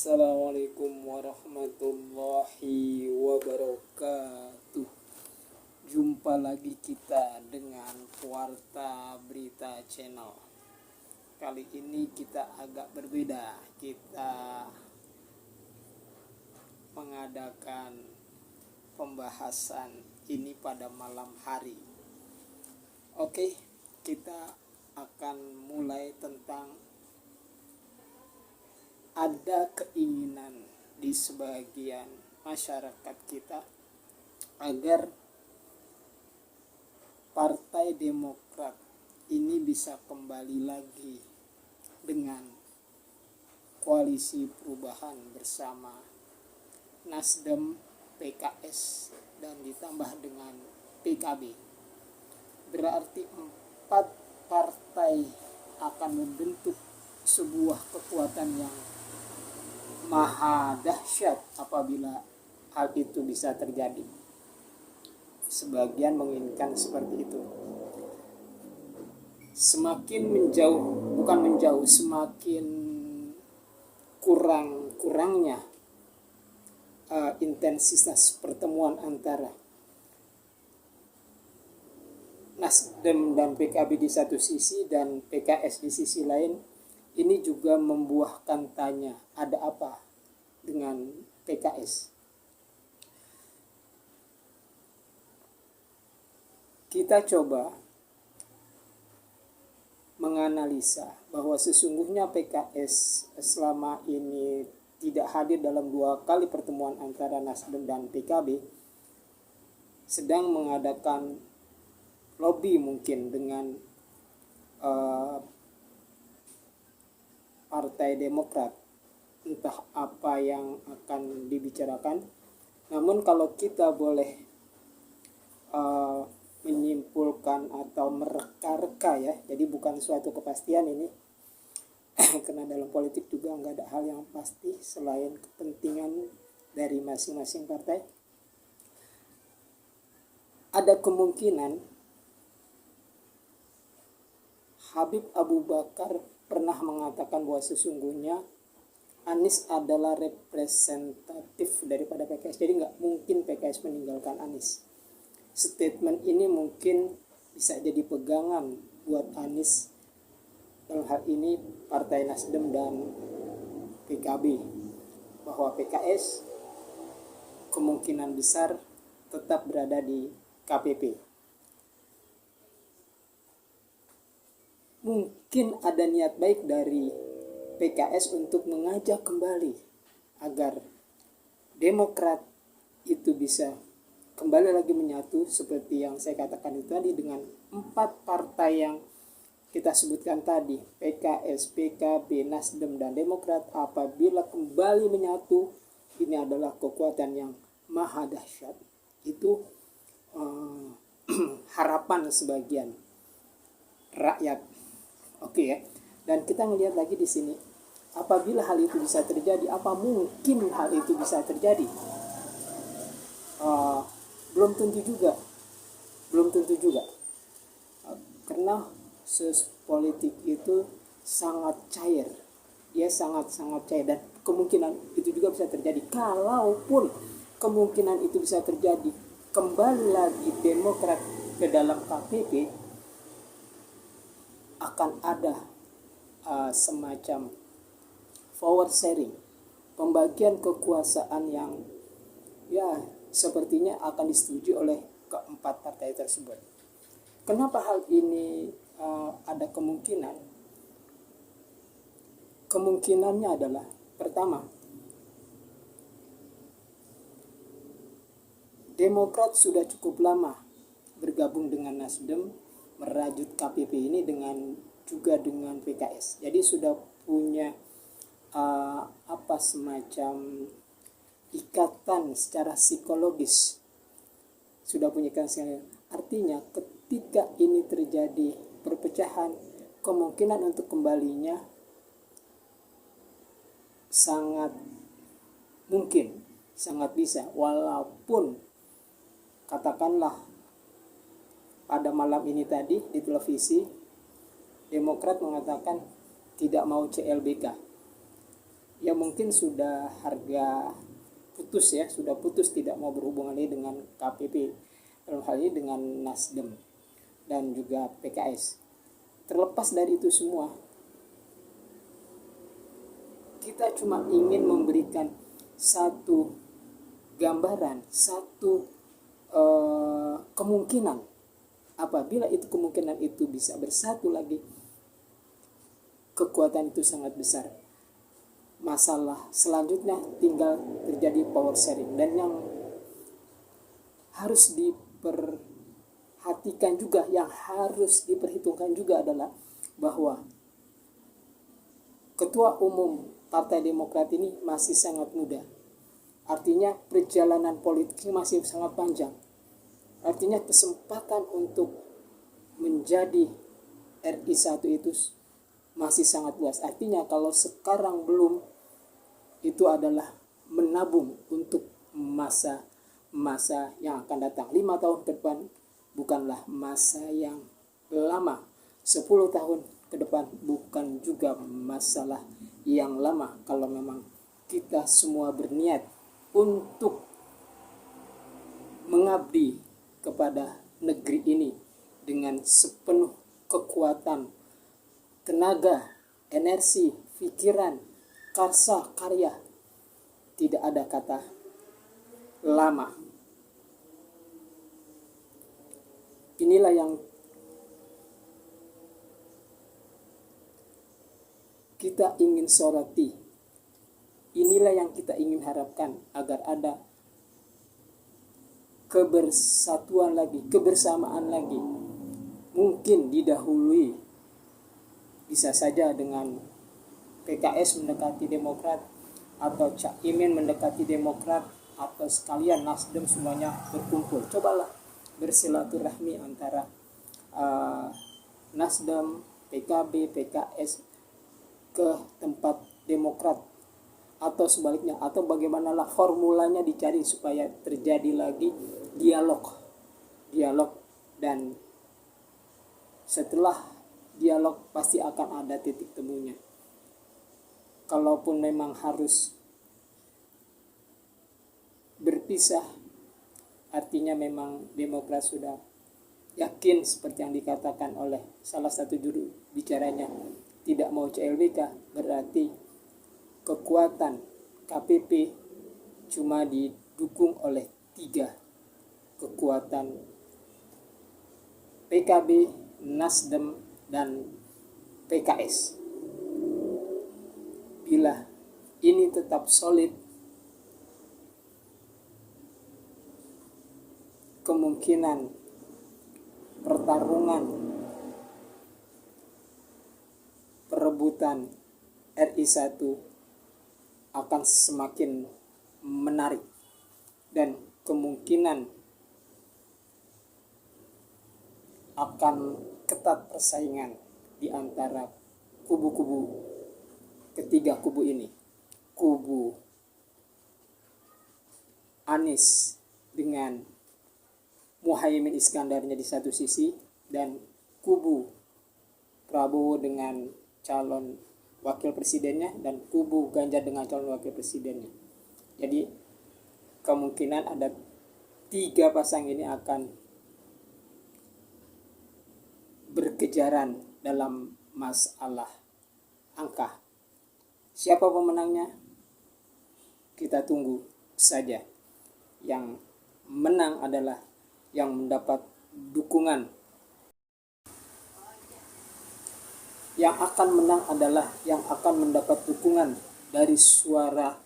Assalamualaikum warahmatullahi wabarakatuh. Jumpa lagi kita dengan Warta Berita Channel. Kali ini kita agak berbeda. Kita mengadakan pembahasan ini pada malam hari. Oke, kita akan mulai tentang ada keinginan di sebagian masyarakat kita agar Partai Demokrat ini bisa kembali lagi dengan koalisi perubahan bersama Nasdem, PKS, dan ditambah dengan PKB. Berarti 4 partai akan membentuk sebuah kekuatan yang maha dahsyat apabila hal itu bisa terjadi. Sebagian menginginkan seperti itu. Semakin semakin kurangnya intensitas pertemuan antara Nasdem dan PKB di satu sisi dan PKS di sisi lain, ini juga membuahkan tanya, ada apa dengan PKS? Kita coba menganalisa bahwa sesungguhnya PKS selama ini tidak hadir dalam 2 kali pertemuan antara Nasdem dan PKB, sedang mengadakan lobby mungkin dengan Partai Demokrat, entah apa yang akan dibicarakan. Namun kalau kita boleh menyimpulkan atau mereka-reka ya, jadi bukan suatu kepastian ini karena dalam politik juga nggak ada hal yang pasti selain kepentingan dari masing-masing partai. Ada kemungkinan Habib Abu Bakar pernah mengatakan bahwa sesungguhnya Anies adalah representatif daripada PKS. Jadi nggak mungkin PKS meninggalkan Anies. Statement ini mungkin bisa jadi pegangan buat Anies dalam hal ini Partai Nasdem dan PKB, bahwa PKS kemungkinan besar tetap berada di KPP. Mungkin ada niat baik dari PKS untuk mengajak kembali agar Demokrat itu bisa kembali lagi menyatu seperti yang saya katakan itu tadi, dengan 4 partai yang kita sebutkan tadi, PKS, PKB, Nasdem, dan Demokrat. Apabila kembali menyatu, ini adalah kekuatan yang maha dahsyat. Itu harapan sebagian rakyat. Oke ya. Dan kita ngelihat lagi di sini, apabila hal itu bisa terjadi, apa mungkin hal itu bisa terjadi? Belum tentu juga. Karena politik itu sangat cair. Dia sangat cair, dan kemungkinan itu juga bisa terjadi. Kalaupun kemungkinan itu bisa terjadi, kembali lagi Demokrat ke dalam KPP, akan ada semacam power sharing, pembagian kekuasaan yang ya sepertinya akan disetujui oleh keempat partai tersebut. Kenapa hal ini ada kemungkinan? Kemungkinannya adalah, pertama, Demokrat sudah cukup lama bergabung dengan Nasdem, merajut KPP ini dengan PKS. Jadi sudah punya semacam ikatan secara psikologis. Artinya ketika ini terjadi perpecahan, kemungkinan untuk kembalinya sangat mungkin, sangat bisa. Walaupun katakanlah pada malam ini tadi di televisi Demokrat mengatakan tidak mau CLBK. ya mungkin sudah harga putus ya, sudah putus tidak mau berhubungan lagi dengan KPP, dalam hal ini dengan Nasdem dan juga PKS. Terlepas dari itu semua, kita cuma ingin memberikan satu gambaran, satu kemungkinan. Apabila itu kemungkinan itu bisa bersatu lagi, kekuatan itu sangat besar. Masalah selanjutnya tinggal terjadi power sharing, dan yang harus diperhatikan juga, yang harus diperhitungkan juga adalah bahwa Ketua Umum Partai Demokrat ini masih sangat muda. Artinya perjalanan politiknya masih sangat panjang. Artinya kesempatan untuk menjadi RI1 itu masih sangat luas. Artinya kalau sekarang belum, itu adalah menabung untuk masa yang akan datang. 5 tahun ke depan bukanlah masa yang lama. 10 tahun ke depan bukan juga masalah yang lama, kalau memang kita semua berniat untuk mengabdi kepada negeri ini dengan sepenuh kekuatan, tenaga, energi, pikiran, karsa, karya. Tidak ada kata lama. Inilah yang kita ingin soroti. Inilah yang kita ingin harapkan, agar ada kebersatuan lagi, kebersamaan lagi. Mungkin didahului bisa saja dengan PKS mendekati Demokrat, atau Cak Imin mendekati Demokrat, atau sekalian Nasdem semuanya berkumpul. Cobalah bersilaturahmi antara Nasdem, PKB, PKS ke tempat Demokrat, atau sebaliknya, atau bagaimanalah formulanya dicari supaya terjadi lagi dialog, dan setelah dialog pasti akan ada titik temunya. Kalaupun memang harus berpisah, artinya memang Demokrat sudah yakin seperti yang dikatakan oleh salah satu juru bicaranya, tidak mau CLBK, berarti kekuatan KPP cuma didukung oleh 3 kekuatan: PKB, Nasdem, dan PKS. Bila ini tetap solid, kemungkinan pertarungan perebutan RI1 akan semakin menarik, dan kemungkinan akan ketat persaingan di antara kubu-kubu, ketiga kubu ini. Kubu Anies dengan Muhaimin Iskandarnya di satu sisi, dan kubu Prabowo dengan calon wakil presidennya, dan kubu Ganjar dengan calon wakil presidennya. Jadi kemungkinan ada 3 pasang ini akan berkejaran dalam masalah angka. Siapa pemenangnya? Kita tunggu saja. Yang menang adalah yang mendapat dukungan. Yang akan menang adalah yang akan mendapat dukungan dari suara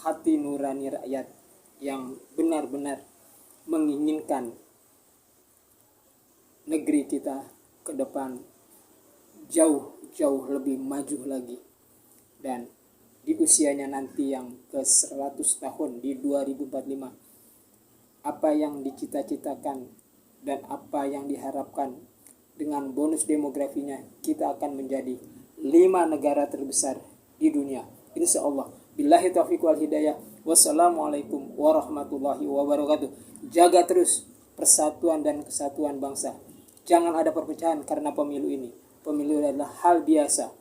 hati nurani rakyat yang benar-benar menginginkan negeri kita ke depan jauh lebih maju lagi. Dan di usianya nanti yang ke 100 tahun di 2045, apa yang dicita-citakan dan apa yang diharapkan dengan bonus demografinya, kita akan menjadi 5 negara terbesar di dunia, insya Allah. Billahi taufiq wal hidayah. Wassalamualaikum warahmatullahi wabarakatuh. Jaga terus persatuan dan kesatuan bangsa. Jangan ada perpecahan karena pemilu ini. Pemilu adalah hal biasa,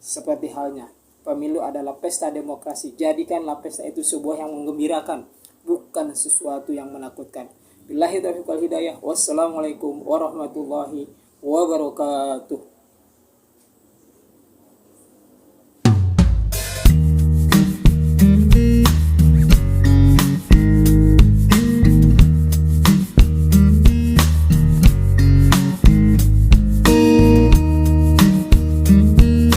seperti halnya Pemilu adalah pesta demokrasi. Jadikanlah pesta itu sebuah yang menggembirakan, bukan sesuatu yang menakutkan. Billahi taufiq wal hidayah. Wassalamualaikum warahmatullahi wabarakatuh.